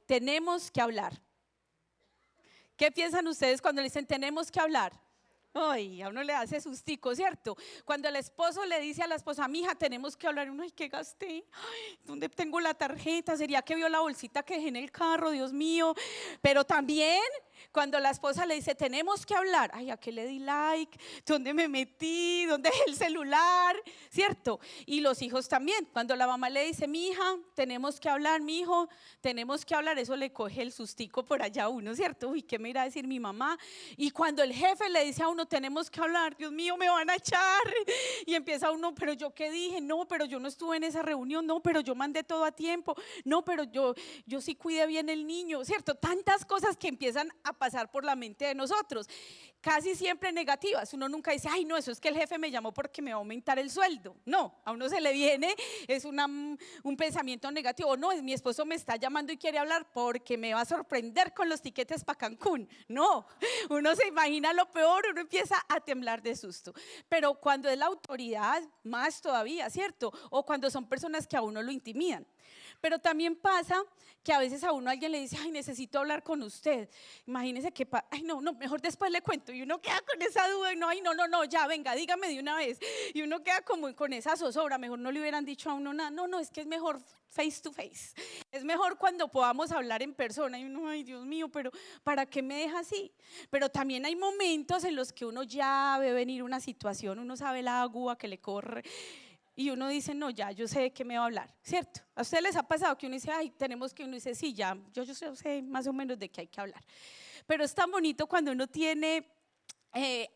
tenemos que hablar. ¿Qué piensan ustedes cuando le dicen tenemos que hablar? Ay, a uno le hace sustico, ¿cierto? Cuando el esposo le dice a la esposa, mija, tenemos que hablar, uno, ay, ¿qué gasté? Ay, ¿dónde tengo la tarjeta? ¿Sería que vio la bolsita que dejé en el carro? Dios mío. Pero también cuando la esposa le dice, tenemos que hablar, ay, ¿a qué le di like? ¿Dónde me metí? ¿Dónde dejé el celular? ¿Cierto? Y los hijos también, cuando la mamá le dice, mija, tenemos que hablar, mijo, tenemos que hablar, eso le coge el sustico por allá a uno, ¿cierto? Uy, ¿qué me irá a decir mi mamá? Y cuando el jefe le dice a uno, tenemos que hablar, Dios mío, me van a echar. Y empieza uno, pero yo qué dije, no, pero yo no estuve en esa reunión, no, pero yo mandé todo a tiempo, no, pero yo sí cuidé bien el niño, ¿cierto? Tantas cosas que empiezan a pasar por la mente de nosotros, casi siempre negativas. Uno nunca dice, ay, no, eso es que el jefe me llamó porque me va a aumentar el sueldo. No, a uno se le viene, es un pensamiento negativo. No, es mi esposo me está llamando y quiere hablar porque me va a sorprender con los tiquetes para Cancún. No, uno se imagina lo peor, uno empieza a temblar de susto. Pero cuando es la autoridad, más todavía, ¿cierto? O cuando son personas que a uno lo intimidan. Pero también pasa que a veces a uno alguien le dice, ay, necesito hablar con usted. Imagínese que, ay, no, mejor después le cuento. Y uno queda con esa duda y no, ay, no, ya, venga, dígame de una vez. Y uno queda como con esa zozobra, mejor no le hubieran dicho a uno nada. No, es que es mejor face to face. Es mejor cuando podamos hablar en persona. Y uno, ay, Dios mío, pero ¿para qué me deja así? Pero también hay momentos en los que uno ya ve venir una situación, uno sabe la agua que le corre. Y uno dice, no, ya, yo sé de qué me va a hablar, ¿cierto? ¿A ustedes les ha pasado que uno dice, ay, tenemos que, uno dice, sí, ya, yo sé más o menos de qué hay que hablar? Pero es tan bonito cuando uno tiene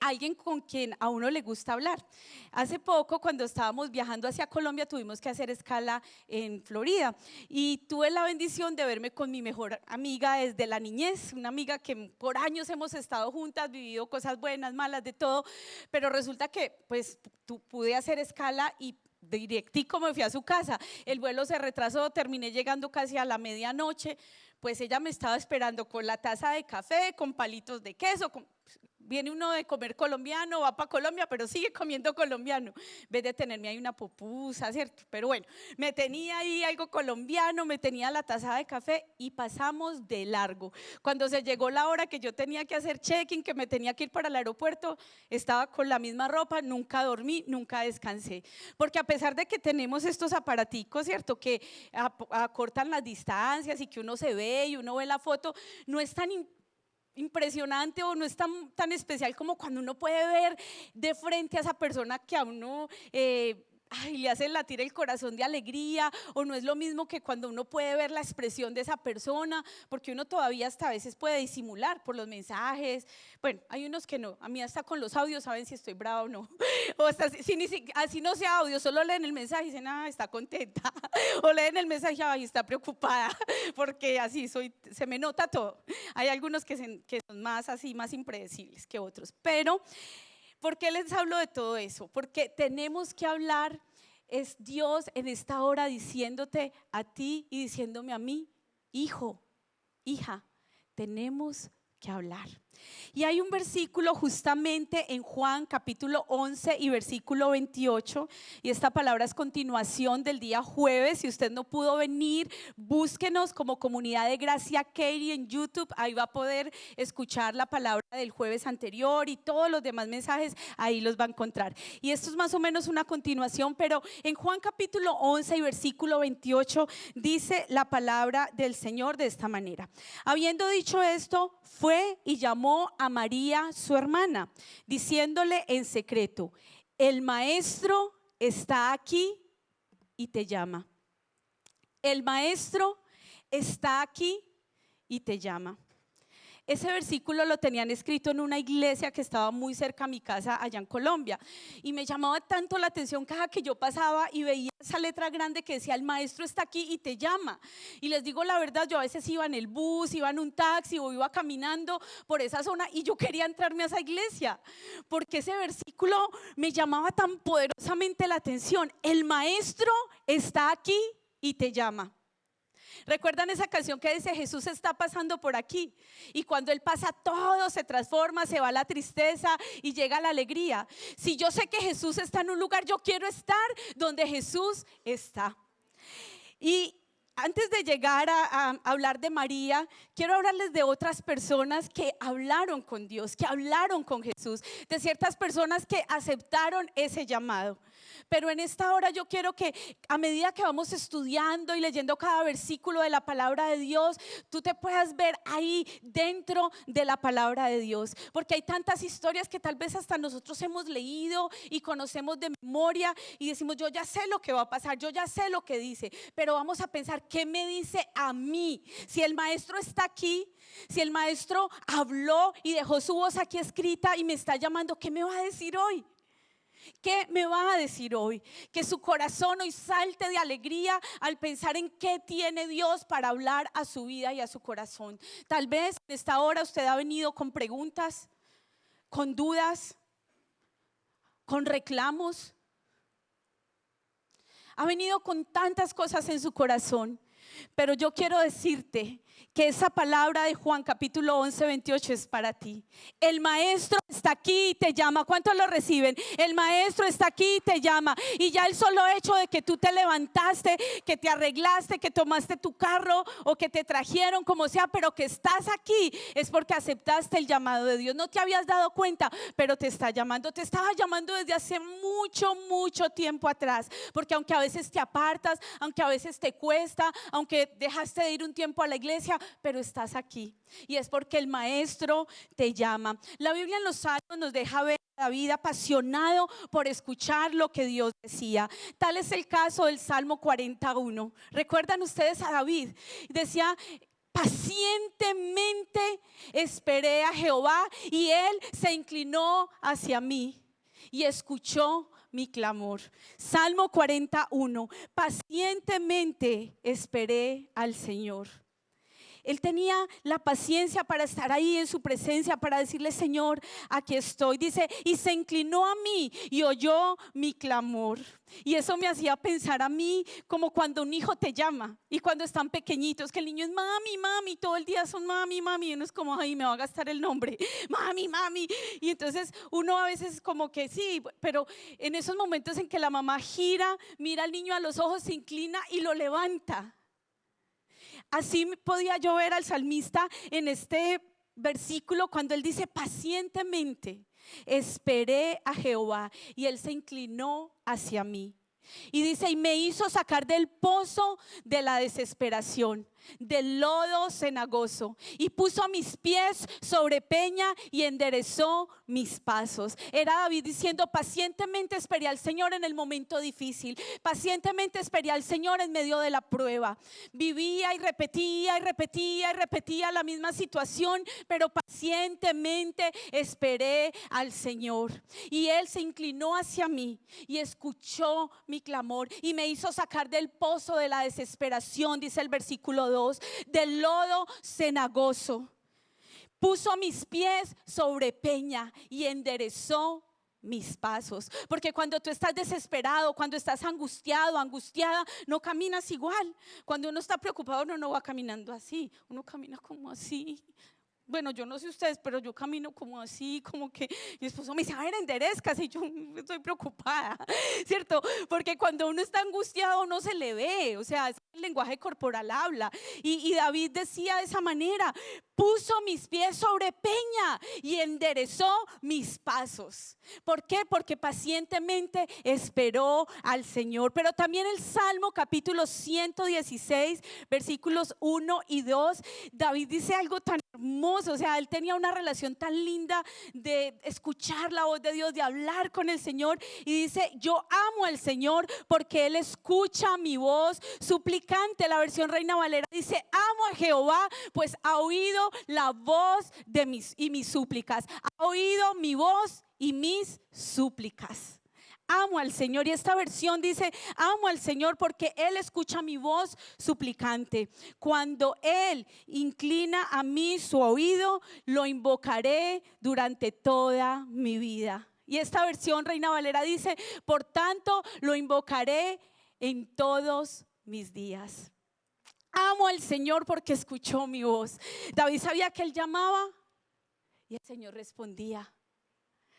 alguien con quien a uno le gusta hablar. Hace poco, cuando estábamos viajando hacia Colombia, tuvimos que hacer escala en Florida y tuve la bendición de verme con mi mejor amiga desde la niñez, una amiga que por años hemos estado juntas, vivido cosas buenas, malas, de todo, pero resulta que pues pude hacer escala y directico me fui a su casa. El vuelo se retrasó, terminé llegando casi a la medianoche, pues ella me estaba esperando con la taza de café, con palitos de queso, viene uno de comer colombiano, va para Colombia, pero sigue comiendo colombiano, en vez de tenerme ahí una pupusa, ¿cierto? Pero bueno, me tenía ahí algo colombiano, me tenía la taza de café y pasamos de largo. Cuando se llegó la hora que yo tenía que hacer check-in, que me tenía que ir para el aeropuerto, estaba con la misma ropa, nunca dormí, nunca descansé. Porque a pesar de que tenemos estos aparaticos, ¿cierto? Que acortan las distancias y que uno se ve y uno ve la foto, no es tan impresionante o no es tan especial como cuando uno puede ver de frente a esa persona que a uno le hace latir el corazón de alegría, o no es lo mismo que cuando uno puede ver la expresión de esa persona, porque uno todavía hasta a veces puede disimular por los mensajes. Bueno, hay unos que no, a mí hasta con los audios saben si estoy brava o no, o hasta así no sea audio, solo leen el mensaje y dicen, está contenta, o leen el mensaje, ay, está preocupada, porque así soy, se me nota todo. Hay algunos que son más así, más impredecibles que otros, pero ¿por qué les hablo de todo eso? Porque tenemos que hablar, es Dios en esta hora diciéndote a ti y diciéndome a mí, hijo, hija, tenemos que hablar. Y hay un versículo justamente en Juan capítulo 11 y versículo 28, y esta palabra es continuación del día jueves. Si usted no pudo venir, búsquenos como Comunidad de Gracia Katy en YouTube, ahí va a poder escuchar la palabra del jueves anterior y todos los demás mensajes, ahí los va a encontrar. Y esto es más o menos una continuación, pero en Juan capítulo 11 y versículo 28 dice la palabra del Señor de esta manera: habiendo dicho esto, fue y llamó a María su hermana, diciéndole en secreto, el maestro está aquí y te llama. El maestro está aquí y te llama. Ese versículo lo tenían escrito en una iglesia que estaba muy cerca a mi casa allá en Colombia, y me llamaba tanto la atención cada que yo pasaba y veía esa letra grande que decía, el maestro está aquí y te llama. Y les digo la verdad, yo a veces iba en el bus, iba en un taxi o iba caminando por esa zona y yo quería entrarme a esa iglesia, porque ese versículo me llamaba tan poderosamente la atención. El maestro está aquí y te llama. ¿Recuerdan esa canción que dice Jesús está pasando por aquí? Y cuando Él pasa todo se transforma, se va la tristeza y llega la alegría. Si yo sé que Jesús está en un lugar, yo quiero estar donde Jesús está. Y antes de llegar a hablar de María, quiero hablarles de otras personas que hablaron con Dios, que hablaron con Jesús, de ciertas personas que aceptaron ese llamado. Pero en esta hora yo quiero que a medida que vamos estudiando y leyendo cada versículo de la palabra de Dios, tú te puedas ver ahí dentro de la palabra de Dios. Porque hay tantas historias que tal vez hasta nosotros hemos leído y conocemos de memoria y decimos, yo ya sé lo que va a pasar, yo ya sé lo que dice. Pero vamos a pensar, ¿qué me dice a mí? Si el maestro está aquí, si el maestro habló y dejó su voz aquí escrita y me está llamando, ¿qué me va a decir hoy? ¿Qué me va a decir hoy? Que su corazón hoy salte de alegría al pensar en qué tiene Dios para hablar a su vida y a su corazón. Tal vez en esta hora usted ha venido con preguntas, con dudas, con reclamos. Ha venido con tantas cosas en su corazón. Pero yo quiero decirte que esa palabra de Juan capítulo 11, 28 es para ti. El maestro está aquí y te llama. ¿Cuántos lo reciben? El maestro está aquí y te llama. Y ya el solo hecho de que tú te levantaste, que te arreglaste, que tomaste tu carro o que te trajeron, como sea, pero que estás aquí, es porque aceptaste el llamado de Dios. No te habías dado cuenta, pero te está llamando. Te estaba llamando desde hace mucho tiempo atrás. Porque aunque a veces te apartas, aunque a veces te cuesta, aunque dejaste de ir un tiempo a la iglesia, pero estás aquí. Y es porque el maestro te llama. La Biblia en los Salmos nos deja ver a David apasionado por escuchar lo que Dios decía. Tal es el caso del Salmo 41. ¿Recuerdan ustedes a David? Decía: pacientemente esperé a Jehová y él se inclinó hacia mí y escuchó mi clamor. Salmo 41. Pacientemente esperé al Señor. Él tenía la paciencia para estar ahí en su presencia, para decirle: Señor, aquí estoy. Dice, y se inclinó a mí y oyó mi clamor. Y eso me hacía pensar a mí como cuando un hijo te llama y cuando están pequeñitos, que el niño es mami, mami, todo el día son mami, mami, y uno es como, ay, me va a gastar el nombre, mami, mami. Y entonces uno a veces como que sí, pero en esos momentos en que la mamá gira, mira al niño a los ojos, se inclina y lo levanta. Así podía yo ver al salmista en este versículo cuando él dice: pacientemente esperé a Jehová y él se inclinó hacia mí. Y dice: y me hizo sacar del pozo de la desesperación, del lodo cenagoso, y puso mis pies sobre peña y enderezó mis pasos. Era David diciendo: pacientemente esperé al Señor en el momento difícil, pacientemente esperé al Señor en medio de la prueba. Vivía y repetía la misma situación, pero pacientemente esperé al Señor. Y Él se inclinó hacia mí y escuchó mi clamor y me hizo sacar del pozo de la desesperación, dice el versículo 2, del lodo cenagoso. Puso mis pies sobre peña y enderezó mis pasos. Porque cuando tú estás desesperado, cuando estás angustiado, angustiada, no caminas igual. Cuando uno está preocupado, uno no va caminando así, uno camina como así. Bueno, yo no sé ustedes, pero yo camino como así, como que mi esposo me dice: a ver, enderezcas, y yo estoy preocupada, ¿cierto? Porque cuando uno está angustiado no se le ve, o sea, el lenguaje corporal habla. Y David decía de esa manera: puso mis pies sobre peña y enderezó mis pasos. ¿Por qué? Porque pacientemente esperó al Señor. Pero también el Salmo capítulo 116, versículos 1 y 2, David dice algo tan hermoso. O sea, él tenía una relación tan linda de escuchar la voz de Dios, de hablar con el Señor. Y dice: yo amo al Señor porque Él escucha mi voz suplicante. La versión Reina Valera dice: amo a Jehová, pues ha oído la voz de mis súplicas. Ha oído mi voz y mis súplicas. Amo al Señor. Y esta versión dice: amo al Señor porque Él escucha mi voz suplicante. Cuando Él inclina a mí su oído, lo invocaré durante toda mi vida. Y esta versión Reina Valera dice: por tanto lo invocaré en todos mis días. Amo al Señor porque escuchó mi voz. David sabía que Él llamaba y el Señor respondía.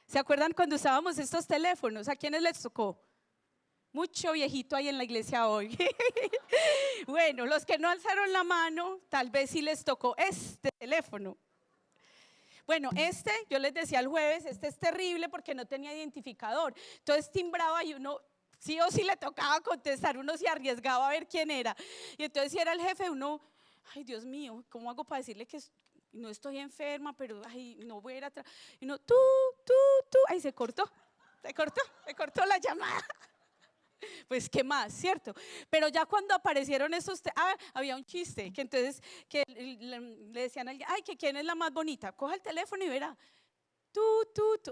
¿Se acuerdan cuando usábamos estos teléfonos? ¿A quiénes les tocó? Mucho viejito hay en la iglesia hoy. Bueno, los que no alzaron la mano, tal vez sí les tocó este teléfono. Bueno, yo les decía el jueves, este es terrible porque no tenía identificador. Entonces timbraba y uno sí o sí le tocaba contestar, uno se arriesgaba a ver quién era. Y entonces si era el jefe, uno, ay Dios mío, ¿cómo hago para decirle que no estoy enferma, pero ay, no voy a ir atrás? Y uno, tú, ay, se cortó se cortó la llamada. Pues qué más, ¿cierto? Pero ya cuando aparecieron esos, había un chiste, que entonces que le decían a alguien, ay, que quién es la más bonita, coja el teléfono y verá. Tú.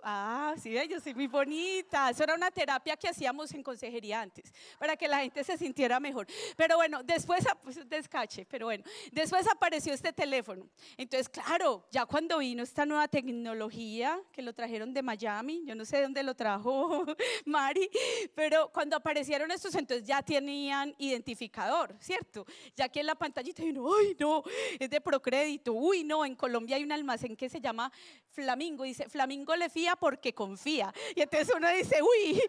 Ah, sí, yo soy muy bonita. Eso era una terapia que hacíamos en consejería antes, para que la gente se sintiera mejor. Pero bueno, después, pues, descache, pero bueno, después apareció este teléfono. Entonces, claro, ya cuando vino esta nueva tecnología, que lo trajeron de Miami, yo no sé de dónde lo trajo Mari, pero cuando aparecieron estos, entonces ya tenían identificador, ¿cierto? Ya que en la pantallita, y uno, ay, no, es de Procrédito. Uy, no, en Colombia hay un almacén que se llama Flamingo, dice, Flamingo le fía porque confía. Y entonces uno dice, uy,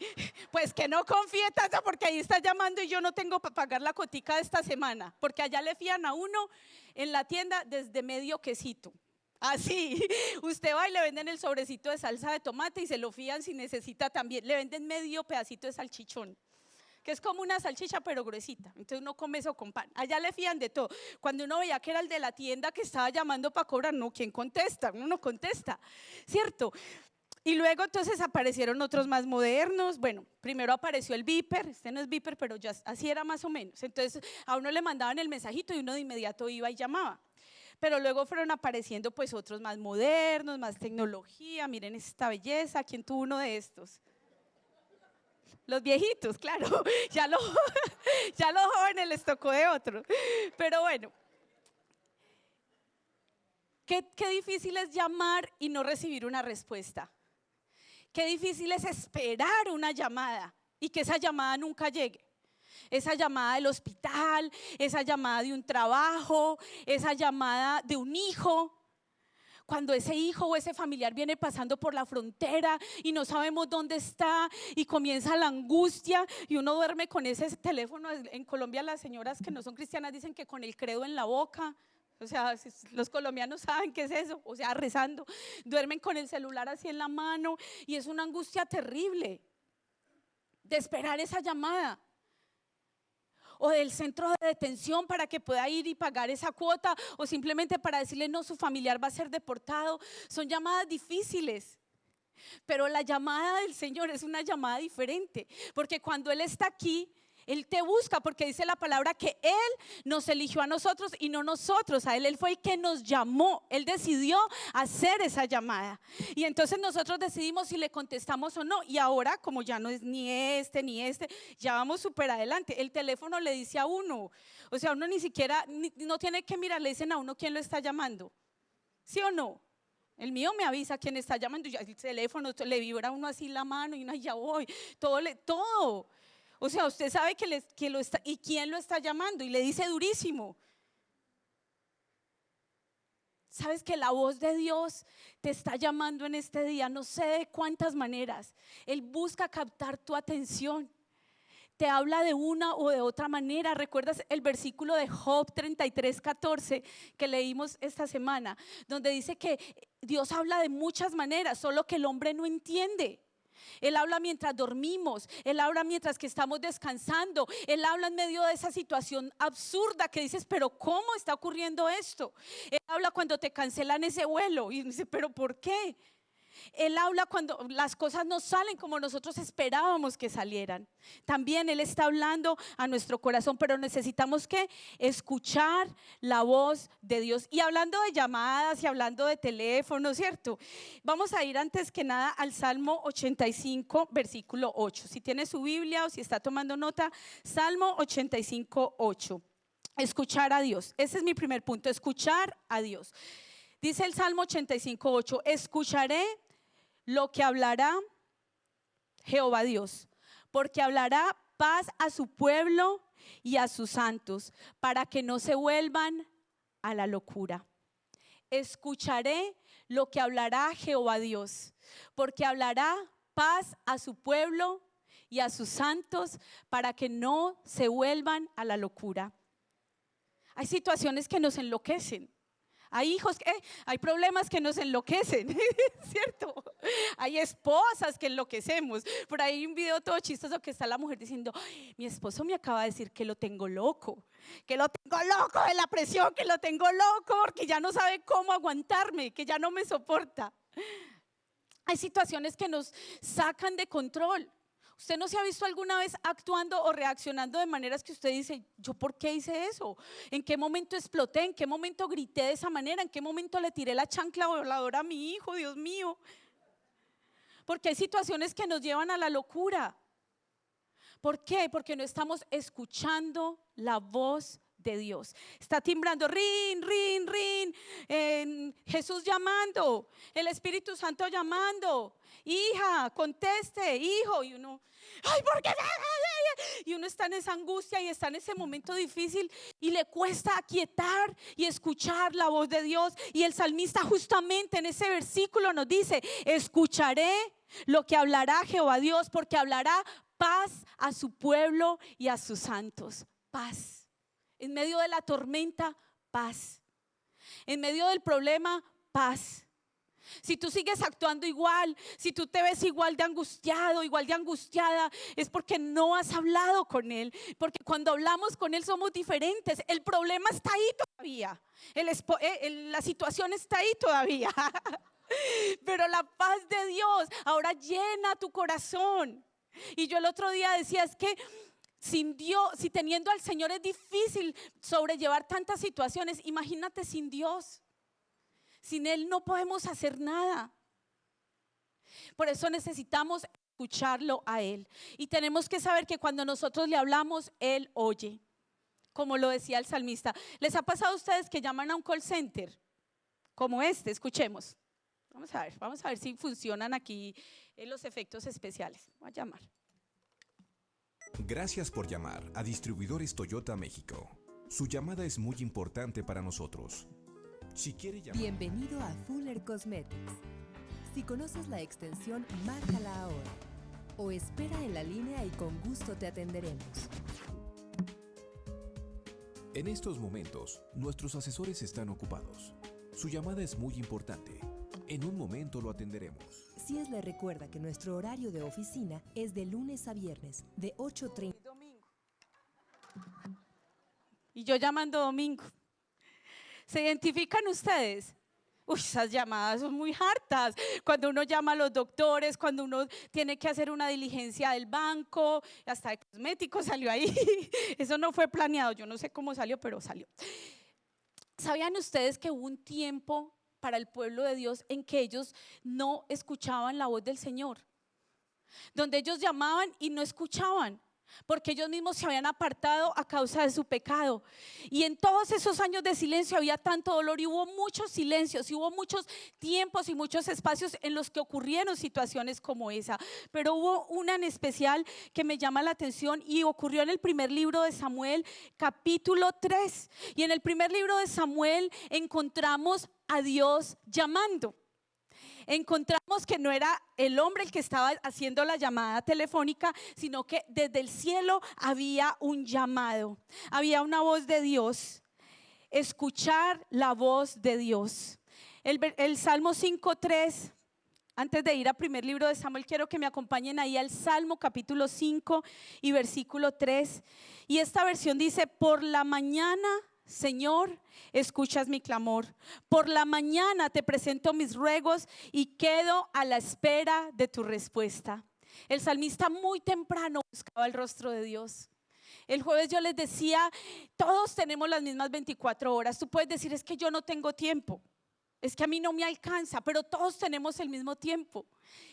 pues que no confíe tanto porque ahí está llamando y yo no tengo para pagar la cotica de esta semana, porque allá le fían a uno en la tienda desde medio quesito. Así, usted va y le venden el sobrecito de salsa de tomate y se lo fían si necesita también. Le venden medio pedacito de salchichón, que es como una salchicha pero gruesita, entonces uno come eso con pan. Allá le fían de todo. Cuando uno veía que era el de la tienda que estaba llamando para cobrar, no, ¿quién contesta? Uno no contesta, ¿cierto? Y luego entonces aparecieron otros más modernos. Bueno, primero apareció el Viper, este no es Viper, pero ya así era más o menos. Entonces a uno le mandaban el mensajito y uno de inmediato iba y llamaba. Pero luego fueron apareciendo pues otros más modernos, más tecnología. Miren esta belleza, ¿quién tuvo uno de estos? Los viejitos, claro, ya los jóvenes les tocó de otro. Pero bueno, qué difícil es llamar y no recibir una respuesta. Qué difícil es esperar una llamada y que esa llamada nunca llegue. Esa llamada del hospital, esa llamada de un trabajo, esa llamada de un hijo. Cuando ese hijo o ese familiar viene pasando por la frontera y no sabemos dónde está y comienza la angustia y uno duerme con ese teléfono. En Colombia las señoras que no son cristianas dicen que con el credo en la boca. O sea, los colombianos saben qué es eso, o sea, rezando. Duermen con el celular así en la mano y es una angustia terrible de esperar esa llamada. O del centro de detención para que pueda ir y pagar esa cuota, o simplemente para decirle no, su familiar va a ser deportado. Son llamadas difíciles, pero la llamada del Señor es una llamada diferente, porque cuando Él está aquí, Él te busca, porque dice la palabra que Él nos eligió a nosotros y no nosotros a Él. Él fue el que nos llamó, Él decidió hacer esa llamada. Y entonces nosotros decidimos si le contestamos o no. Y ahora, como ya no es ni este, ya vamos súper adelante. El teléfono le dice a uno, o sea, uno ni siquiera, no tiene que mirar, le dicen a uno quién lo está llamando. ¿Sí o no? El mío me avisa quién está llamando, y el teléfono le vibra a uno así la mano y uno ya voy, todo. O sea, usted sabe que lo está, y quién lo está llamando, y le dice durísimo. Sabes que la voz de Dios te está llamando en este día, no sé de cuántas maneras. Él busca captar tu atención. Te habla de una o de otra manera. ¿Recuerdas el versículo de Job 33:14 que leímos esta semana? Donde dice que Dios habla de muchas maneras, solo que el hombre no entiende. Él habla mientras dormimos, Él habla mientras que estamos descansando, Él habla en medio de esa situación absurda que dices, pero ¿cómo está ocurriendo esto? Él habla cuando te cancelan ese vuelo y dice, pero ¿por qué? Él habla cuando las cosas no salen como nosotros esperábamos que salieran. También Él está hablando a nuestro corazón, pero necesitamos que escuchar la voz de Dios. Y hablando de llamadas y hablando de teléfono, ¿cierto? Vamos a ir antes que nada al Salmo 85, versículo 8. Si tiene su Biblia o si está tomando nota, Salmo 85, 8. Escuchar a Dios. Ese es mi primer punto, escuchar a Dios. Dice el Salmo 85, 8, escucharé lo que hablará Jehová Dios, porque hablará paz a su pueblo y a sus santos, para que no se vuelvan a la locura. Escucharé lo que hablará Jehová Dios, porque hablará paz a su pueblo y a sus santos para que no se vuelvan a la locura. Hay situaciones que nos enloquecen. Hay hijos, hay problemas que nos enloquecen, ¿cierto? Hay esposas que enloquecemos. Por ahí hay un video todo chistoso que está la mujer diciendo: mi esposo me acaba de decir que lo tengo loco de la presión, que lo tengo loco porque ya no sabe cómo aguantarme, que ya no me soporta. Hay situaciones que nos sacan de control. ¿Usted no se ha visto alguna vez actuando o reaccionando de maneras que usted dice: ¿yo por qué hice eso? ¿En qué momento exploté? ¿En qué momento grité de esa manera? ¿En qué momento le tiré la chancla voladora a mi hijo? Dios mío. Porque hay situaciones que nos llevan a la locura. ¿Por qué? Porque no estamos escuchando la voz de Dios. Está timbrando, rin, rin, rin, Jesús llamando, el Espíritu Santo llamando: hija, conteste, hijo. Y uno, ay, ¿por qué? Y uno está en esa angustia y está en ese momento difícil y le cuesta aquietar y escuchar la voz de Dios. Y el salmista justamente en ese versículo nos dice: escucharé lo que hablará Jehová Dios, porque hablará paz a su pueblo y a sus santos. Paz. En medio de la tormenta, paz. En medio del problema, paz. Si tú sigues actuando igual, si tú te ves igual de angustiado, igual de angustiada, es porque no has hablado con Él. Porque cuando hablamos con Él somos diferentes. El problema está ahí todavía. La situación está ahí todavía. Pero la paz de Dios ahora llena tu corazón. Y yo el otro día decía: es que sin Dios, si teniendo al Señor es difícil sobrellevar tantas situaciones, imagínate sin Dios. Sin Él no podemos hacer nada. Por eso necesitamos escucharlo a Él. Y tenemos que saber que cuando nosotros le hablamos, Él oye. Como lo decía el salmista. ¿Les ha pasado a ustedes que llaman a un call center como este? Escuchemos. Vamos a ver si funcionan aquí los efectos especiales. Voy a llamar. Gracias por llamar a Distribuidores Toyota México. Su llamada es muy importante para nosotros. Si quiere llamar... Bienvenido a Fuller Cosmetics. Si conoces la extensión, márcala ahora. O espera en la línea y con gusto te atenderemos. En estos momentos, nuestros asesores están ocupados. Su llamada es muy importante. En un momento lo atenderemos. CIES le recuerda que nuestro horario de oficina es de lunes a viernes, de 8:30. Y yo llamando domingo. ¿Se identifican ustedes? Uy, esas llamadas son muy hartas. Cuando uno llama a los doctores, cuando uno tiene que hacer una diligencia del banco, hasta de cosméticos salió ahí. Eso no fue planeado, yo no sé cómo salió, pero salió. ¿Sabían ustedes que hubo un tiempo para el pueblo de Dios en que ellos no escuchaban la voz del Señor? Donde ellos llamaban y no escuchaban, porque ellos mismos se habían apartado a causa de su pecado. Y en todos esos años de silencio había tanto dolor y hubo muchos silencios y hubo muchos tiempos y muchos espacios en los que ocurrieron situaciones como esa. Pero hubo una en especial que me llama la atención y ocurrió en el primer libro de Samuel, capítulo 3. Y en el primer libro de Samuel encontramos a Dios llamando. Encontramos que no era el hombre el que estaba haciendo la llamada telefónica, sino que desde el cielo había un llamado, había una voz de Dios. Escuchar la voz de Dios. El Salmo 5:3. Antes de ir al primer libro de Samuel, quiero que me acompañen ahí al Salmo capítulo 5 y versículo 3. Y esta versión dice: por la mañana, Señor, escuchas mi clamor. Por la mañana te presento mis ruegos y quedo a la espera de tu respuesta. El salmista muy temprano buscaba el rostro de Dios. El jueves yo les decía: todos tenemos las mismas 24 horas. Tú puedes decir: es que yo no tengo tiempo, es que a mí no me alcanza, pero todos tenemos el mismo tiempo.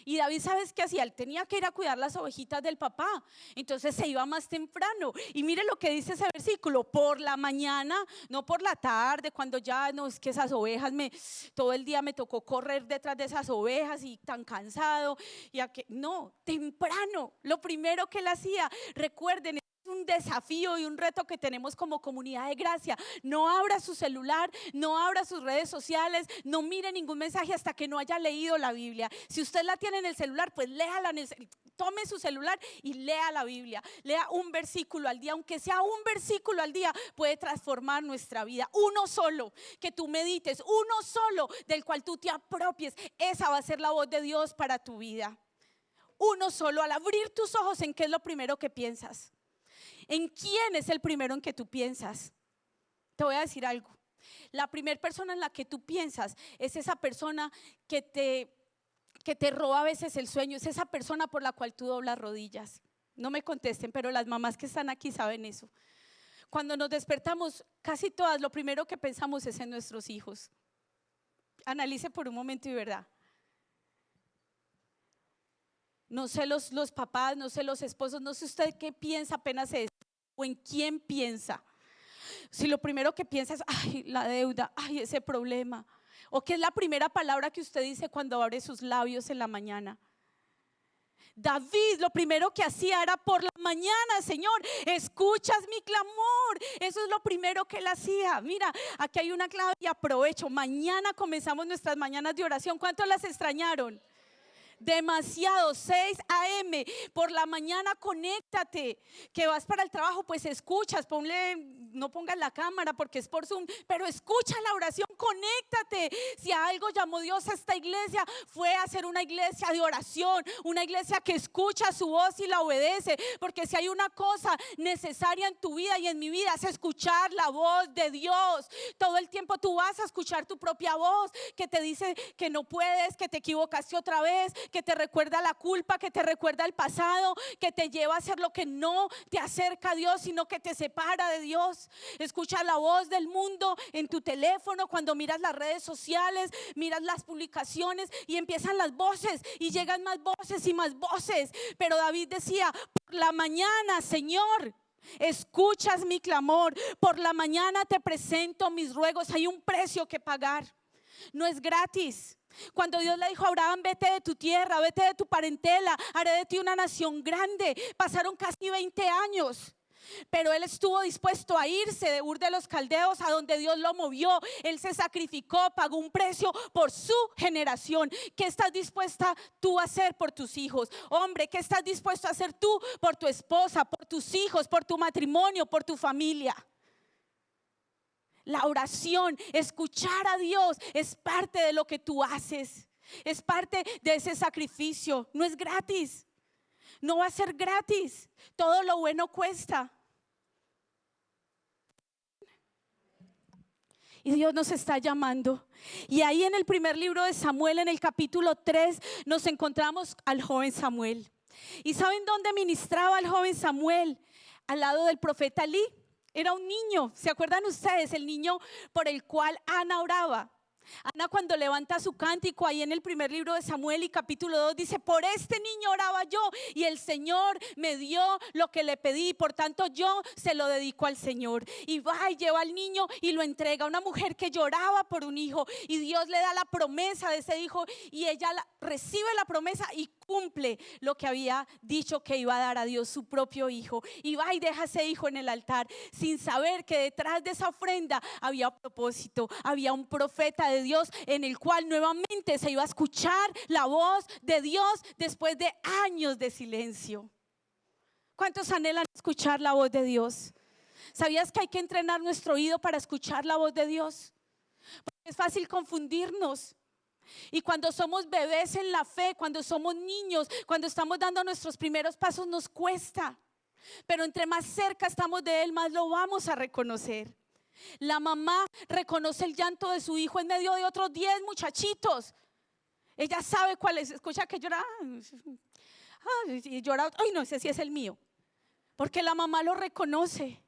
Y David, ¿sabes qué hacía? Él tenía que ir a cuidar las ovejitas del papá, entonces se iba más temprano. Y mire lo que dice ese versículo: por la mañana, no por la tarde, cuando ya no, es que esas ovejas, todo el día me tocó correr detrás de esas ovejas y tan cansado. No, temprano, lo primero que él hacía. Recuerden, es un desafío y un reto que tenemos como comunidad de gracia. No abra su celular, no abra sus redes sociales, no mire ningún mensaje hasta que no haya leído la Biblia. Si usted la tiene en el celular, pues léala tome su celular y lea la Biblia. Lea un versículo al día, aunque sea un versículo al día, puede transformar nuestra vida. Uno solo que tú medites, uno solo del cual tú te apropies. Esa va a ser la voz de Dios para tu vida. Uno solo. Al abrir tus ojos, ¿en qué es lo primero que piensas? ¿En quién es el primero en que tú piensas? Te voy a decir algo. La primera persona en la que tú piensas es esa persona que te roba a veces el sueño. Es esa persona por la cual tú doblas rodillas. No me contesten, pero las mamás que están aquí saben eso. Cuando nos despertamos, casi todas, lo primero que pensamos es en nuestros hijos. Analice por un momento y verdad. No sé los papás, no sé los esposos, no sé usted qué piensa apenas se despierta o en quién piensa. Si lo primero que piensa es, ay, la deuda, ay, ese problema. O qué es la primera palabra que usted dice cuando abre sus labios en la mañana. David lo primero que hacía era por la mañana, Señor, escuchas mi clamor. Eso es lo primero que él hacía. Mira, aquí hay una clave y aprovecho. Mañana comenzamos nuestras mañanas de oración. ¿Cuántos las extrañaron? Demasiado, 6 a.m. por la mañana, conéctate. Que vas para el trabajo, pues escuchas, no pongas la cámara porque es por Zoom, pero escucha la oración, conéctate. Si a algo llamó Dios a esta iglesia, fue a ser una iglesia de oración, una iglesia que escucha su voz y la obedece, porque si hay una cosa necesaria en tu vida y en mi vida es escuchar la voz de Dios. Todo el tiempo tú vas a escuchar tu propia voz que te dice que no puedes, que te equivocaste otra vez, que te recuerda la culpa, que te recuerda el pasado, que te lleva a hacer lo que no te acerca a Dios, sino que te separa de Dios. Escucha la voz del mundo en tu teléfono, cuando miras las redes sociales, miras las publicaciones y empiezan las voces y llegan más voces y más voces. Pero David decía, por la mañana, Señor, escuchas mi clamor, por la mañana te presento mis ruegos. Hay un precio que pagar, no es gratis. Cuando Dios le dijo a Abraham, vete de tu tierra, vete de tu parentela, haré de ti una nación grande, pasaron casi 20 años. Pero él estuvo dispuesto a irse de Ur de los Caldeos, a donde Dios lo movió. Él se sacrificó, pagó un precio por su generación. ¿Qué estás dispuesta tú a hacer por tus hijos? Hombre, ¿qué estás dispuesto a hacer tú por tu esposa, por tus hijos, por tu matrimonio, por tu familia? La oración, escuchar a Dios es parte de lo que tú haces. Es parte de ese sacrificio. No es gratis. No va a ser gratis. Todo lo bueno cuesta. Y Dios nos está llamando. Y ahí en el primer libro de Samuel, en el capítulo 3, nos encontramos al joven Samuel. ¿Y saben dónde ministraba el joven Samuel? Al lado del profeta Elí. Era un niño, ¿se acuerdan ustedes? El niño por el cual Ana oraba. Ana, cuando levanta su cántico ahí en el primer libro de Samuel y capítulo 2, dice, por este niño oraba yo y el Señor me dio lo que le pedí, por tanto yo se lo dedico al Señor. Y va y lleva al niño y lo entrega a una mujer que lloraba por un hijo, y Dios le da la promesa de ese hijo y ella recibe la promesa y cumple lo que había dicho que iba a dar a Dios, su propio hijo. Y va y deja ese hijo en el altar sin saber que detrás de esa ofrenda había un propósito, había un profeta de Dios en el cual nuevamente se iba a escuchar la voz de Dios después de años de silencio. ¿Cuántos anhelan escuchar la voz de Dios? ¿Sabías que hay que entrenar nuestro oído para escuchar la voz de Dios? Porque es fácil confundirnos. Y cuando somos bebés en la fe, cuando somos niños, cuando estamos dando nuestros primeros pasos, nos cuesta. Pero entre más cerca estamos de Él, más lo vamos a reconocer. La mamá reconoce el llanto de su hijo en medio de otros 10 muchachitos. Ella sabe cuál es. Escucha que llora, y llora, ay no, ese sí es el mío. Porque la mamá lo reconoce.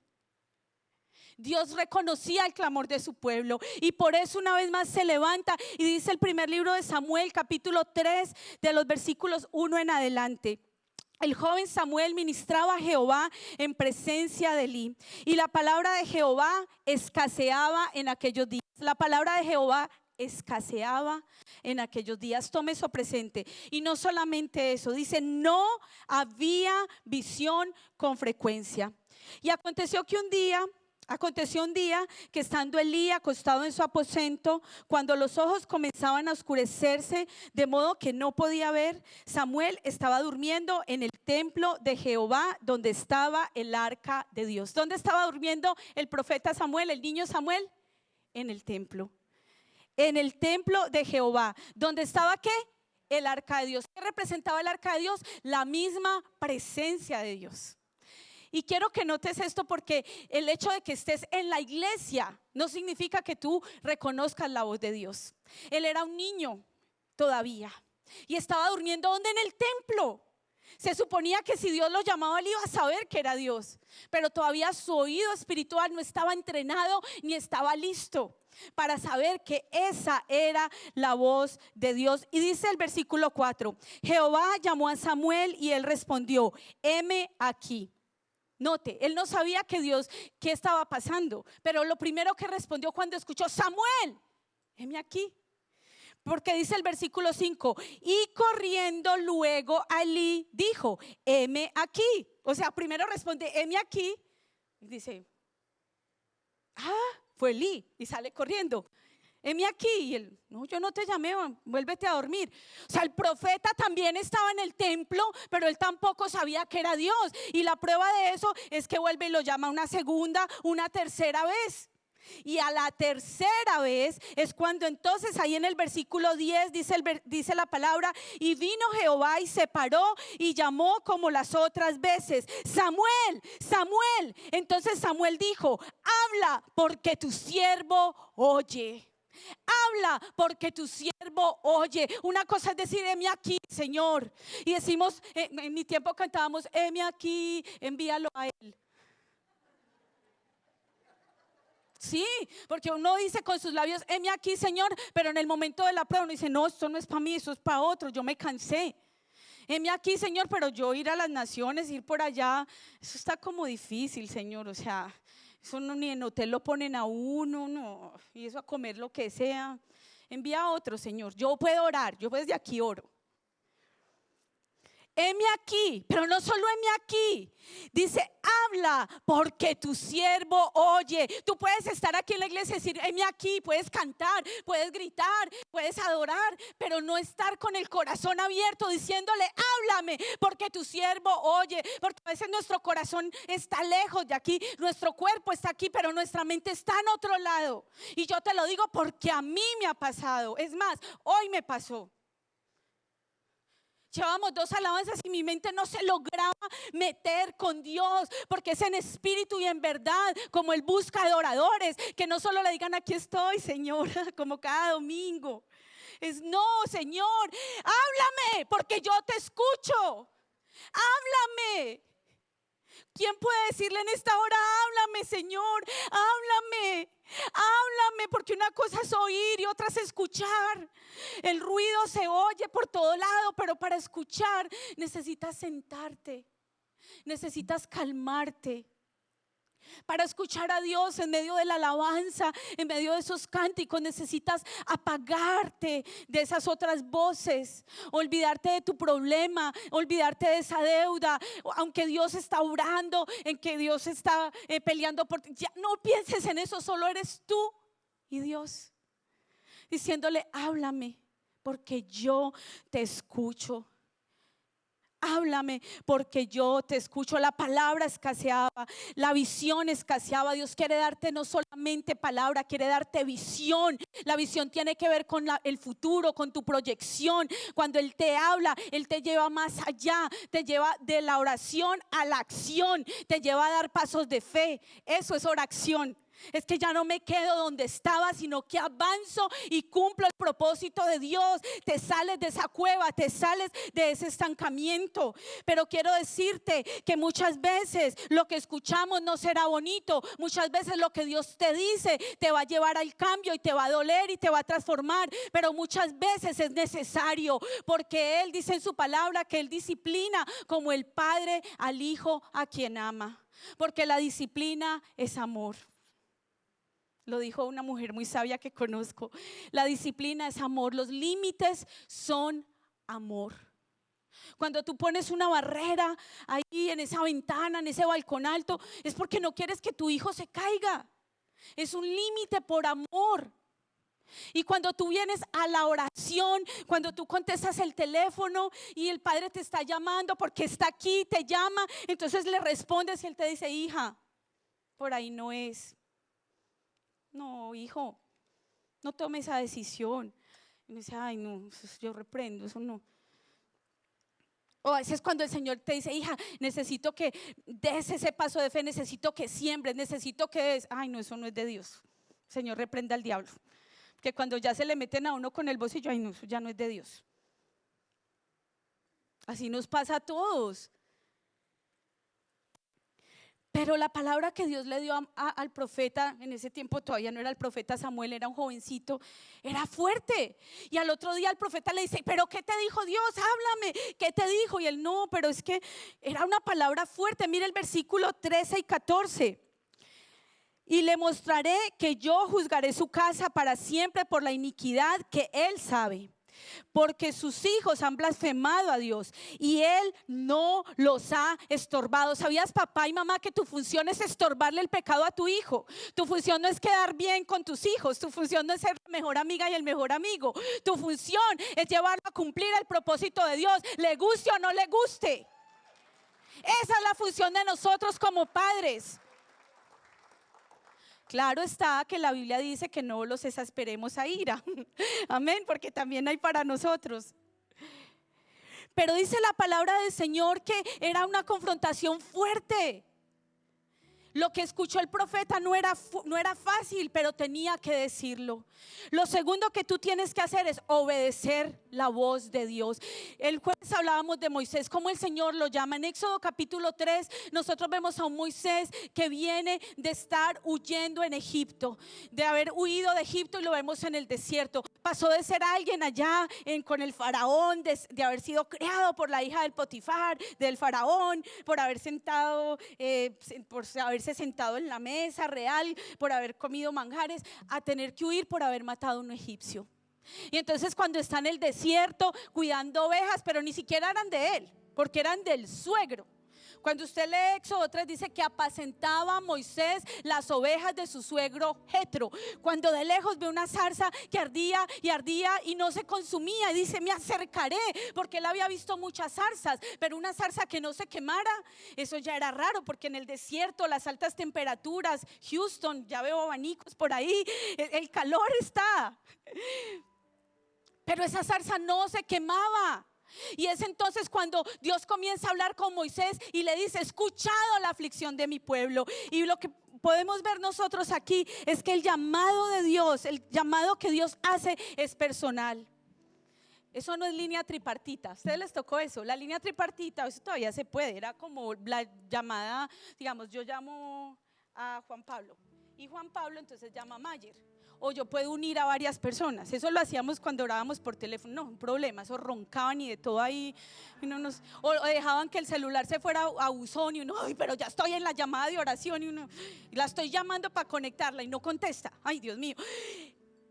Dios reconocía el clamor de su pueblo y por eso una vez más se levanta y dice el primer libro de Samuel, capítulo 3, de los versículos 1 en adelante. El joven Samuel ministraba a Jehová en presencia de Elí, y la palabra de Jehová escaseaba en aquellos días. La palabra de Jehová escaseaba en aquellos días. Tome eso presente. Y no solamente eso, dice, no había visión con frecuencia. Y aconteció un día que estando Elí acostado en su aposento, cuando los ojos comenzaban a oscurecerse, de modo que no podía ver, Samuel estaba durmiendo en el templo de Jehová, donde estaba el arca de Dios. ¿Dónde estaba durmiendo el profeta Samuel, el niño Samuel? En el templo de Jehová. ¿Dónde estaba qué? El arca de Dios. ¿Qué representaba el arca de Dios? La misma presencia de Dios. Y quiero que notes esto, porque el hecho de que estés en la iglesia no significa que tú reconozcas la voz de Dios. Él era un niño todavía y estaba durmiendo ¿dónde? En el templo. Se suponía que si Dios lo llamaba, él iba a saber que era Dios, pero todavía su oído espiritual no estaba entrenado ni estaba listo para saber que esa era la voz de Dios. Y dice el versículo 4: Jehová llamó a Samuel y él respondió: heme aquí. Note, él no sabía que Dios, qué estaba pasando, pero lo primero que respondió cuando escuchó: Samuel, heme aquí. Porque dice el versículo 5: y corriendo luego a Elí dijo: heme aquí. O sea, primero responde: heme aquí. Y dice: fue Elí. Y sale corriendo: heme aquí. Y él: no, yo no te llamé, vuélvete a dormir. O sea, el profeta también estaba en el templo, pero él tampoco sabía que era Dios. Y la prueba de eso es que vuelve y lo llama una segunda, una tercera vez. Y a la tercera vez es cuando entonces ahí en el versículo 10 dice la palabra: y vino Jehová y se paró y llamó como las otras veces: Samuel, Samuel. Entonces Samuel dijo: habla, porque tu siervo oye. Habla, porque tu siervo oye. Una cosa es decir: heme aquí, Señor. Y decimos, en mi tiempo cantábamos: heme aquí, envíalo a él. Sí, porque uno dice con sus labios: heme aquí, Señor, pero en el momento de la prueba uno dice: no, esto no es para mí, eso es para otro, yo me cansé. Heme aquí, Señor, pero yo ir a las naciones, ir por allá, eso está como difícil, Señor. O sea, eso no, ni en hotel lo ponen a uno, no, y eso a comer lo que sea. Envía a otro, Señor. Yo puedo orar, yo desde aquí oro. Heme aquí, pero no solo heme aquí. Dice: habla, porque tu siervo oye. Tú puedes estar aquí en la iglesia y decir: heme aquí, puedes cantar, puedes gritar, puedes adorar, pero no estar con el corazón abierto diciéndole: háblame, porque tu siervo oye. Porque a veces nuestro corazón está lejos de aquí, nuestro cuerpo está aquí, pero nuestra mente está en otro lado. Y yo te lo digo porque a mí me ha pasado. Es más, hoy me pasó. Llevábamos 2 alabanzas y mi mente no se lograba meter con Dios, porque es en espíritu y en verdad, como Él busca adoradores, que no solo le digan: aquí estoy, Señor, como cada domingo. Es: no, Señor, háblame, porque yo te escucho. Háblame. ¿Quién puede decirle en esta hora: háblame, Señor, háblame? Háblame, porque una cosa es oír y otra es escuchar. El ruido se oye por todo lado, pero para escuchar necesitas sentarte, necesitas calmarte. Para escuchar a Dios en medio de la alabanza, en medio de esos cánticos, necesitas apagarte de esas otras voces, olvidarte de tu problema, olvidarte de esa deuda. Aunque Dios está orando, en que Dios está peleando por ti, ya no pienses en eso, solo eres tú y Dios, diciéndole: háblame, porque yo te escucho. Háblame, porque yo te escucho. La palabra escaseaba, la visión escaseaba. Dios quiere darte no solamente palabra, quiere darte visión. La visión tiene que ver con el futuro, con tu proyección. Cuando Él te habla, Él te lleva más allá, te lleva de la oración a la acción, te lleva a dar pasos de fe. Eso es oración. Es que ya no me quedo donde estaba, sino que avanzo y cumplo el propósito de Dios. Te sales de esa cueva, te sales de ese estancamiento. Pero quiero decirte que muchas veces lo que escuchamos no será bonito. Muchas veces lo que Dios te dice te va a llevar al cambio y te va a doler y te va a transformar. Pero muchas veces es necesario, porque Él dice en su palabra que Él disciplina como el padre al hijo a quien ama. Porque la disciplina es amor. Lo dijo una mujer muy sabia que conozco. La disciplina es amor. Los límites son amor. Cuando tú pones una barrera ahí en esa ventana, en ese balcón alto, es porque no quieres que tu hijo se caiga. Es un límite por amor. Y cuando tú vienes a la oración, cuando tú contestas el teléfono y el padre te está llamando porque está aquí, te llama, entonces le respondes y él te dice: hija, por ahí no es. No, hijo, no tome esa decisión. Y uno dice: ay, no, yo reprendo, eso no. O a veces cuando el Señor te dice: hija, necesito que des ese paso de fe, necesito que siembres, necesito que des. Ay, no, eso no es de Dios. Señor, reprenda al diablo. Que cuando ya se le meten a uno con el bolsillo, ay, no, eso ya no es de Dios. Así nos pasa a todos. Pero la palabra que Dios le dio al profeta, en ese tiempo todavía no era el profeta Samuel, era un jovencito, era fuerte. Y al otro día el profeta le dice: pero ¿qué te dijo Dios? Háblame, ¿qué te dijo? Y él: no, pero es que era una palabra fuerte. Mira el versículo 13 y 14. Y le mostraré que yo juzgaré su casa para siempre por la iniquidad que él sabe, porque sus hijos han blasfemado a Dios y él no los ha estorbado. ¿Sabías, papá y mamá, que tu función es estorbarle el pecado a tu hijo? Tu función no es quedar bien con tus hijos, tu función no es ser la mejor amiga y el mejor amigo. Tu función es llevarlo a cumplir el propósito de Dios, le guste o no le guste. Esa es la función de nosotros como padres. Claro está que la Biblia dice que no los exasperemos a ira. Amén, porque también hay para nosotros. Pero dice la palabra del Señor que era una confrontación fuerte. Lo que escuchó el profeta no era fácil, pero tenía que decirlo. Lo segundo que tú tienes que hacer es obedecer la voz de Dios. El jueves hablábamos de Moisés, como el Señor lo llama. En Éxodo capítulo 3 nosotros vemos a un Moisés que viene de estar huyendo en Egipto, de haber huido de Egipto, y lo vemos en el desierto. Pasó de ser alguien allá con el faraón, de haber sido criado por la hija del Potifar, del faraón, por haber haberse sentado en la mesa real, por haber comido manjares, a tener que huir por haber matado a un egipcio. Y entonces cuando está en el desierto cuidando ovejas, pero ni siquiera eran de él, porque eran del suegro. Cuando usted lee Éxodo 3 dice que apacentaba a Moisés las ovejas de su suegro Jetro. Cuando de lejos ve una zarza que ardía y ardía y no se consumía, y dice: me acercaré, porque él había visto muchas zarzas, pero una zarza que no se quemara, eso ya era raro, porque en el desierto, las altas temperaturas, Houston, ya veo abanicos por ahí, el calor está, pero esa zarza no se quemaba. Y es entonces cuando Dios comienza a hablar con Moisés y le dice: he escuchado la aflicción de mi pueblo. Y lo que podemos ver nosotros aquí es que el llamado de Dios, el llamado que Dios hace, es personal. Eso no es línea tripartita. ¿A ustedes les tocó eso? La línea tripartita, eso todavía se puede. Era como la llamada, digamos, yo llamo a Juan Pablo y Juan Pablo entonces llama a Mayer. O yo puedo unir a varias personas. Eso lo hacíamos cuando orábamos por teléfono. No, un problema, eso roncaban y de todo ahí. O dejaban que el celular se fuera a buzón y uno: ay, pero ya estoy en la llamada de oración, y la estoy llamando para conectarla y no contesta. Ay, Dios mío.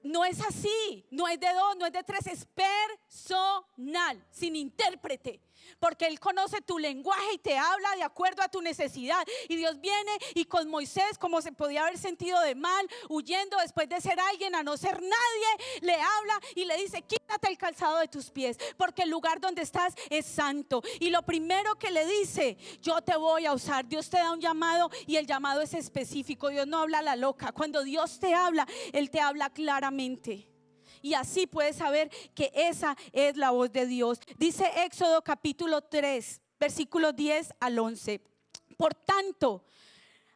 No es así, no es de dos, no es de tres, es personal, sin intérprete. Porque Él conoce tu lenguaje y te habla de acuerdo a tu necesidad. Y Dios viene y con Moisés, como se podía haber sentido de mal, huyendo después de ser alguien a no ser nadie, le habla y le dice: quítate el calzado de tus pies, porque el lugar donde estás es santo. Y lo primero que le dice: yo te voy a usar. Dios te da un llamado y el llamado es específico. Dios no habla a la loca. Cuando Dios te habla, Él te habla claramente. Y así puedes saber que esa es la voz de Dios. Dice Éxodo capítulo 3, versículos 10 al 11. Por tanto,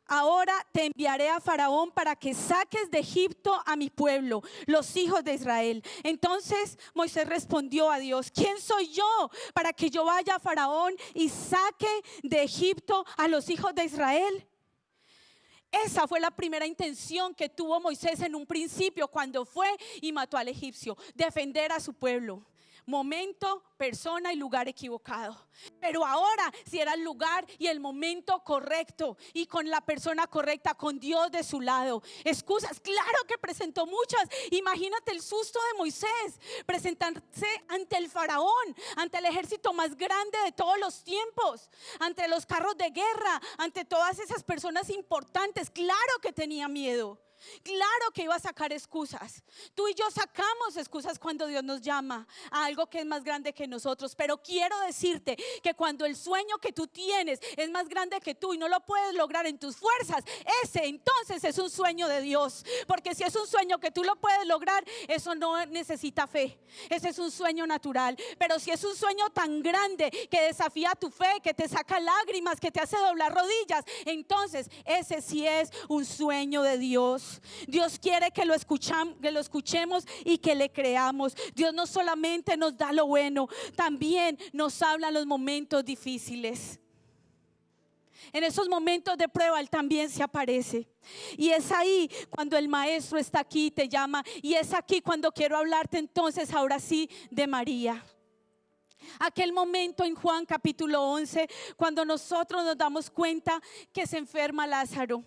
ahora te enviaré a Faraón para que saques de Egipto a mi pueblo, los hijos de Israel. Entonces Moisés respondió a Dios: ¿quién soy yo para que yo vaya a Faraón y saque de Egipto a los hijos de Israel? Esa fue la primera intención que tuvo Moisés en un principio cuando fue y mató al egipcio: defender a su pueblo. momento, persona y lugar equivocado. Pero ahora si era el lugar y el momento correcto y con la persona correcta, con Dios de su lado. Excusas, claro que presentó muchas. Imagínate el susto de Moisés, presentarse ante el faraón, ante el ejército más grande de todos los tiempos, ante los carros de guerra, ante todas esas personas importantes. Claro que tenía miedo. Claro que iba a sacar excusas. Tú y yo sacamos excusas cuando Dios nos llama a algo que es más grande que nosotros. Pero quiero decirte que cuando el sueño que tú tienes es más grande que tú y no lo puedes lograr en tus fuerzas, ese entonces es un sueño de Dios. Porque si es un sueño que tú lo puedes lograr, eso no necesita fe. Ese es un sueño natural. Pero si es un sueño tan grande que desafía tu fe, que te saca lágrimas, que te hace doblar rodillas, entonces ese sí es un sueño de Dios. Dios quiere que lo escuchemos y que le creamos. Dios no solamente nos da lo bueno, también nos habla en los momentos difíciles. En esos momentos de prueba Él también se aparece. Y es ahí cuando el maestro está aquí y te llama. Y es aquí cuando quiero hablarte entonces ahora sí de María. Aquel momento en Juan capítulo 11, cuando nosotros nos damos cuenta que se enferma Lázaro.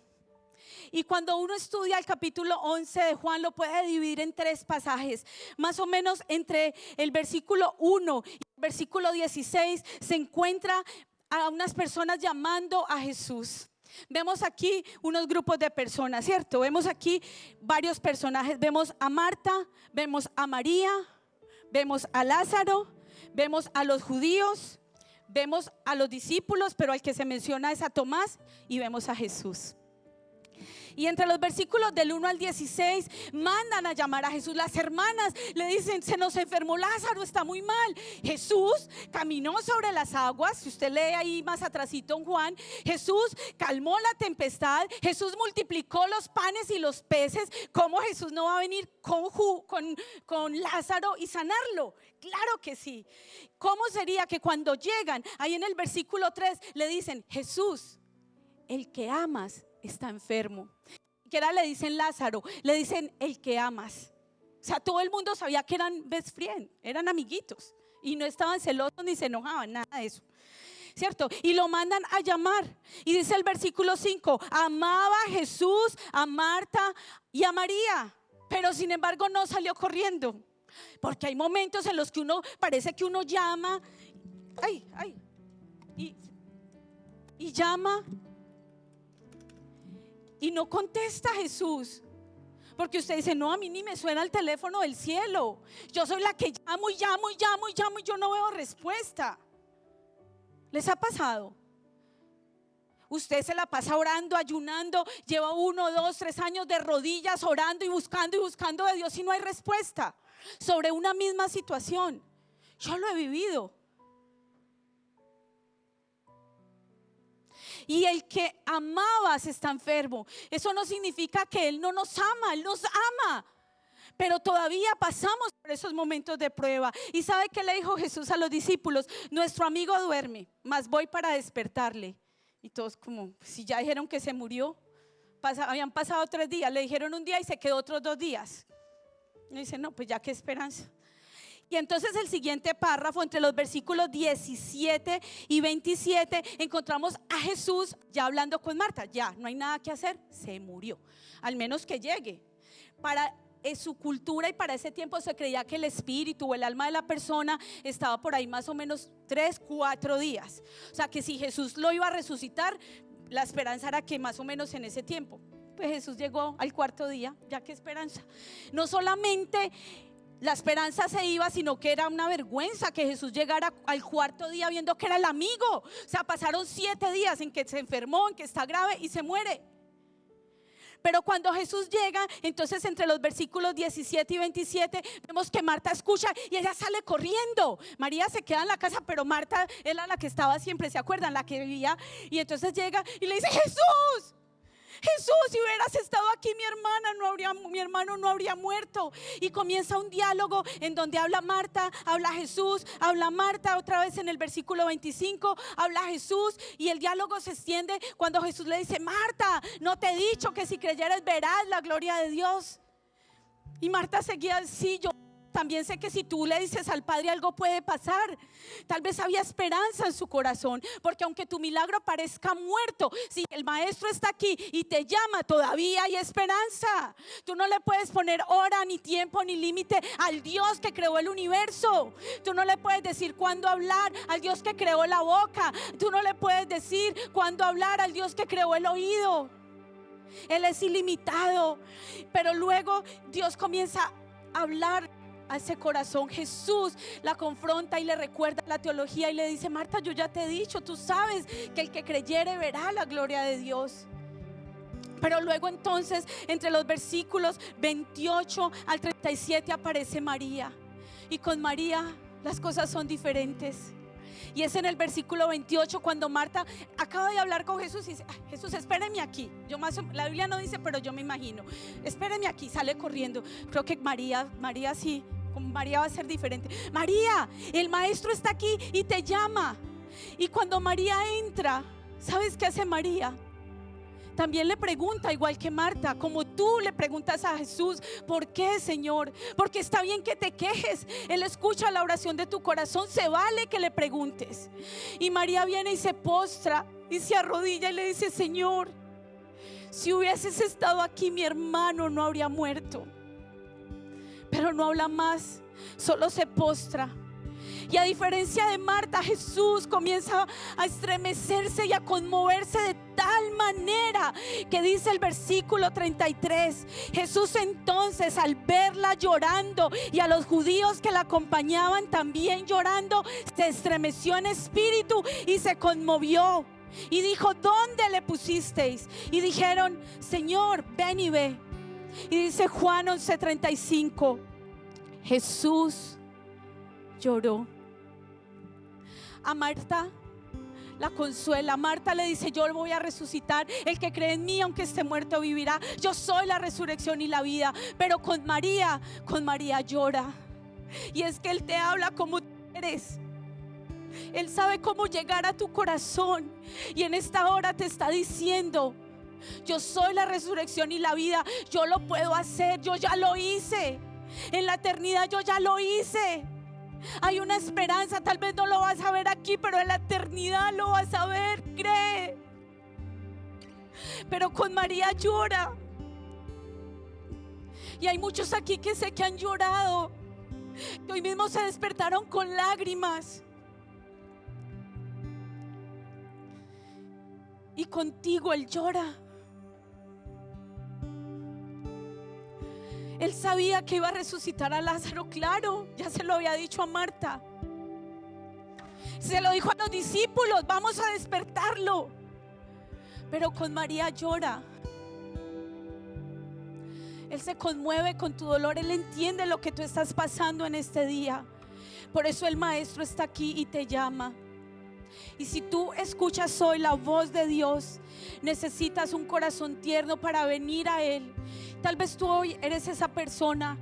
Y cuando uno estudia el capítulo 11 de Juan, lo puede dividir en 3 pasajes. Más o menos entre el versículo 1 y el versículo 16 se encuentra a unas personas llamando a Jesús. Vemos aquí unos grupos de personas, ¿cierto? Vemos aquí varios personajes. Vemos a Marta, vemos a María, vemos a Lázaro, vemos a los judíos, vemos a los discípulos, pero al que se menciona es a Tomás, y vemos a Jesús. Y entre los versículos del 1 al 16 mandan a llamar a Jesús. Las hermanas le dicen: se nos enfermó Lázaro, está muy mal. Jesús caminó sobre las aguas. Si usted lee ahí más atrasito en Juan, Jesús calmó la tempestad. Jesús multiplicó los panes y los peces. ¿Cómo Jesús no va a venir con Lázaro y sanarlo? Claro que sí. ¿Cómo sería que cuando llegan ahí en el versículo 3 le dicen: Jesús, el que amas está enfermo? Que era, le dicen Lázaro, le dicen el que amas. O sea, todo el mundo sabía que eran best friend, eran amiguitos y no estaban celosos ni se enojaban, nada de eso, ¿cierto? Y lo mandan a llamar. Y dice el versículo 5: amaba a Jesús, a Marta y a María, pero sin embargo no salió corriendo. Porque hay momentos en los que uno parece que uno llama, y llama y no contesta Jesús. Porque usted dice: no, a mí ni me suena el teléfono del cielo. Yo soy la que llamo y llamo y llamo y llamo y yo no veo respuesta. ¿Les ha pasado? Usted se la pasa orando, ayunando, lleva 1, 2, 3 años de rodillas orando y buscando de Dios y no hay respuesta sobre una misma situación. Yo lo he vivido. Y el que amabas está enfermo. Eso no significa que Él no nos ama, Él nos ama. Pero todavía pasamos por esos momentos de prueba. ¿Y sabe qué le dijo Jesús a los discípulos? Nuestro amigo duerme, mas voy para despertarle. Y todos como, si ya dijeron que se murió, habían pasado 3 días, le dijeron un día y se quedó otros 2 días. Y dice: no, pues ya qué esperanza. Y entonces el siguiente párrafo, entre los versículos 17 y 27, encontramos a Jesús ya hablando con Marta. Ya, no hay nada que hacer, se murió, al menos que llegue. Para su cultura y para ese tiempo se creía que el espíritu o el alma de la persona estaba por ahí más o menos 3, 4 días. O sea que si Jesús lo iba a resucitar, la esperanza era que más o menos en ese tiempo. Pues Jesús llegó al 4.º día, ya qué esperanza. No solamente la esperanza se iba, sino que era una vergüenza que Jesús llegara al 4.º día viendo que era el amigo. O sea, pasaron 7 días en que se enfermó, en que está grave y se muere. Pero cuando Jesús llega, entonces entre los versículos 17 y 27 vemos que Marta escucha y ella sale corriendo. María se queda en la casa, pero Marta era la que estaba siempre, ¿se acuerdan? La que vivía. Y entonces llega y le dice: Jesús, si hubieras estado aquí, mi hermano no habría muerto. Y comienza un diálogo en donde habla Marta, habla Jesús, habla Marta. Otra vez en el versículo 25 habla Jesús y el diálogo se extiende cuando Jesús le dice: Marta, no te he dicho que si creyeres verás la gloria de Dios. Y Marta seguía: sí, yo también sé que si tú le dices al Padre algo puede pasar. Tal vez había esperanza en su corazón, porque aunque tu milagro parezca muerto, si el Maestro está aquí y te llama, todavía hay esperanza. Tú no le puedes poner hora, ni tiempo, ni límite al Dios que creó el universo. Tú no le puedes decir cuándo hablar al Dios que creó la boca. Tú no le puedes decir cuándo hablar al Dios que creó el oído. Él es ilimitado. Pero luego Dios comienza a hablar a ese corazón. Jesús la confronta y le recuerda la teología y le dice: Marta, yo ya te he dicho, tú sabes que el que creyere verá la gloria de Dios. Pero luego entonces, entre los versículos 28 al 37 aparece María. Y con María las cosas son diferentes. Y es en el versículo 28 cuando Marta acaba de hablar con Jesús y dice: Jesús, espéreme aquí. La Biblia no dice, pero yo me imagino. Espéreme aquí, sale corriendo. Creo que María sí, con María va a ser diferente. María, el Maestro está aquí y te llama. Y cuando María entra, ¿sabes qué hace María? También le pregunta, igual que Marta, como tú le preguntas a Jesús: ¿por qué, Señor? Porque está bien que te quejes. Él escucha la oración de tu corazón. Se vale que le preguntes. Y María viene y se postra y se arrodilla y le dice: Señor, si hubieses estado aquí, mi hermano no habría muerto. Pero no habla más, solo se postra. Y a diferencia de Marta, Jesús comienza a estremecerse y a conmoverse de tal manera que dice el versículo 33: Jesús entonces, al verla llorando y a los judíos que la acompañaban también llorando, se estremeció en espíritu y se conmovió. Y dijo: ¿dónde le pusisteis? Y dijeron: Señor, ven y ve. Y dice Juan 11:35: Jesús lloró. A Marta la consuela. Marta le dice: yo voy a resucitar. El que cree en mí, aunque esté muerto, vivirá. Yo soy la resurrección y la vida. Pero con María llora. Y es que Él te habla como tú eres. Él sabe cómo llegar a tu corazón. Y en esta hora te está diciendo: yo soy la resurrección y la vida. Yo lo puedo hacer. Yo ya lo hice. En la eternidad yo ya lo hice. Hay una esperanza, tal vez no lo vas a ver aquí, pero en la eternidad lo vas a ver, cree. Pero con María llora. Y hay muchos aquí que sé que han llorado, que hoy mismo se despertaron con lágrimas. Y contigo Él llora. Él sabía que iba a resucitar a Lázaro, claro, ya se lo había dicho a Marta. Se lo dijo a los discípulos: vamos a despertarlo. Pero con María llora. Él se conmueve con tu dolor. Él entiende lo que tú estás pasando en este día. Por eso el Maestro está aquí y te llama. Y si tú escuchas hoy la voz de Dios, necesitas un corazón tierno para venir a Él. Tal vez tú hoy eres esa persona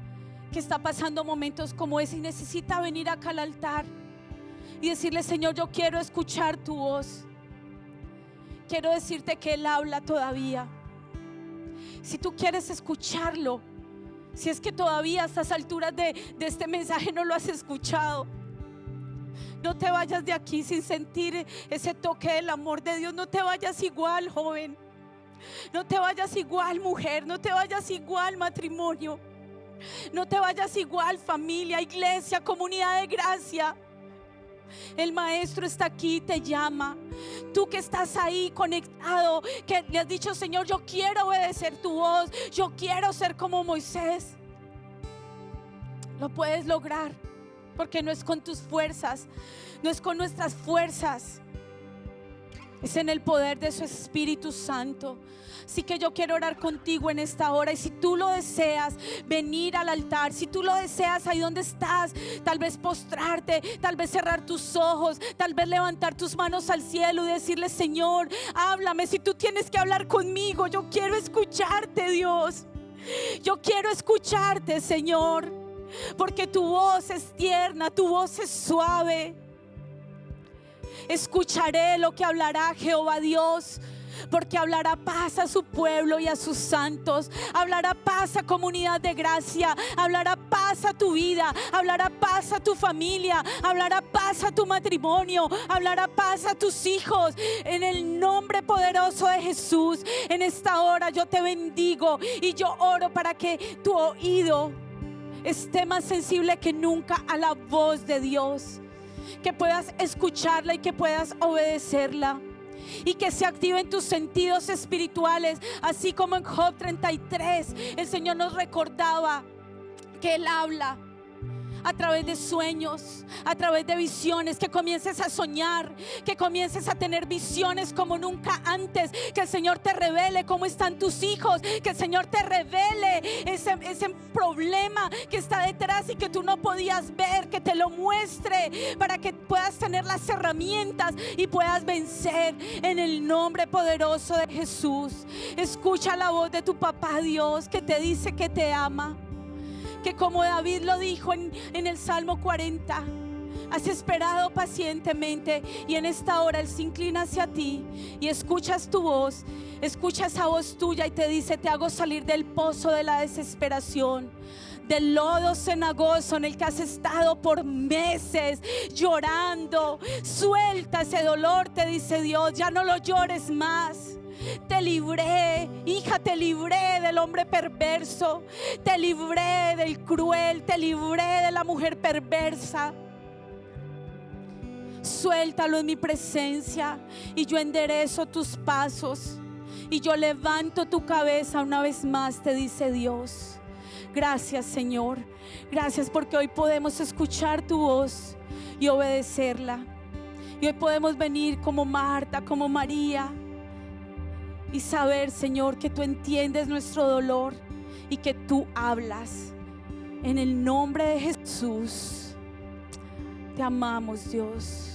que está pasando momentos como ese y necesita venir acá al altar y decirle: Señor, yo quiero escuchar tu voz. Quiero decirte que Él habla todavía. Si tú quieres escucharlo, si es que todavía a estas alturas de este mensaje no lo has escuchado, no te vayas de aquí sin sentir ese toque del amor de Dios. No te vayas igual, joven. No te vayas igual, mujer. No te vayas igual, matrimonio. No te vayas igual, familia, iglesia, comunidad de gracia. El Maestro está aquí, te llama. Tú que estás ahí conectado, que le has dicho: Señor, yo quiero obedecer tu voz. Yo quiero ser como Moisés. Lo puedes lograr, porque no es con tus fuerzas, no es con nuestras fuerzas, es en el poder de su Espíritu Santo. Así que yo quiero orar contigo en esta hora. Y si tú lo deseas, venir al altar. Si tú lo deseas, ahí donde estás, tal vez postrarte, tal vez cerrar tus ojos, tal vez levantar tus manos al cielo y decirle: Señor, háblame. Si tú tienes que hablar conmigo, yo quiero escucharte, Dios. Yo quiero escucharte, Señor, porque tu voz es tierna, tu voz es suave. Escucharé lo que hablará Jehová Dios. porque hablará paz a su pueblo y a sus santos, hablará paz a Comunidad de Gracia, hablará paz a tu vida, hablará paz a tu familia, hablará paz a tu matrimonio, hablará paz a tus hijos, en el nombre poderoso de Jesús. En esta hora yo te bendigo y yo oro para que tu oído esté más sensible que nunca a la voz de Dios, que puedas escucharla y que puedas obedecerla, y que se activen tus sentidos espirituales, así como en Job 33 el Señor nos recordaba que Él habla a través de sueños, a través de visiones, que comiences a soñar, que comiences a tener visiones como nunca antes, que el Señor te revele cómo están tus hijos, que el Señor te revele ese problema que está detrás y que tú no podías ver, que te lo muestre para que puedas tener las herramientas y puedas vencer en el nombre poderoso de Jesús. Escucha la voz de tu papá Dios, que te dice que te ama, que como David lo dijo en el Salmo 40, has esperado pacientemente, y en esta hora Él se inclina hacia ti y escuchas tu voz, escucha esa voz tuya y te dice: te hago salir del pozo de la desesperación, del lodo cenagoso en el que has estado por meses llorando. Suelta ese dolor, te dice Dios, ya no lo llores más. Te libré, hija, te libré del hombre perverso, te libré del cruel, te libré de la mujer perversa. Suéltalo en mi presencia y yo enderezo tus pasos y yo levanto tu cabeza una vez más, te dice Dios. Gracias, Señor, gracias porque hoy podemos escuchar tu voz y obedecerla, y hoy podemos venir como Marta, como María, y saber, Señor, que tú entiendes nuestro dolor y que tú hablas. En el nombre de Jesús, te amamos, Dios.